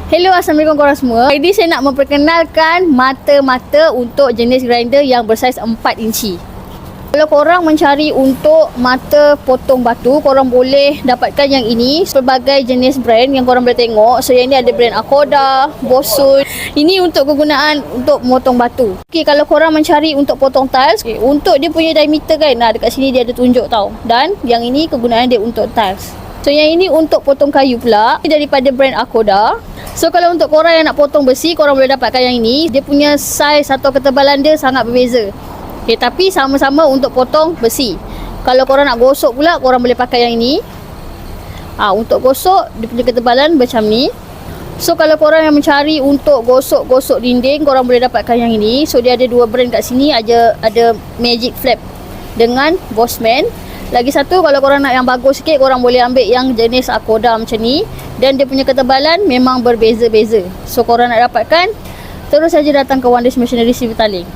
Hello, Assalamualaikum korang semua. Hari ni saya nak memperkenalkan mata-mata untuk jenis grinder yang bersaiz 4 inci. Kalau korang mencari untuk mata potong batu, korang boleh dapatkan yang ini. Pelbagai jenis brand yang korang boleh tengok. So yang ni ada brand Akoda, Bosun. Ini untuk kegunaan untuk memotong batu. Okay, kalau korang mencari untuk potong tiles, untuk dia punya diameter kan, dekat sini dia ada tunjuk tau. Dan yang ini kegunaan dia untuk tiles. So yang ini untuk potong kayu pula, ini daripada brand Akoda. So kalau untuk korang yang nak potong besi, korang boleh dapatkan yang ini. Dia punya saiz atau ketebalan dia sangat berbeza. Okay, tapi sama-sama untuk potong besi. Kalau korang nak gosok pula, korang boleh pakai yang ini. Untuk gosok, dia punya ketebalan macam ni. So kalau korang yang mencari untuk gosok-gosok dinding, korang boleh dapatkan yang ini. So dia ada dua brand kat sini, ada Magic Flap dengan Bossman. Lagi satu, kalau korang nak yang bagus sikit, korang boleh ambil yang jenis Akoda macam ni. Dan dia punya ketebalan memang berbeza-beza. So korang nak dapatkan, terus saja datang ke Wonders Machinery Sri Petaling.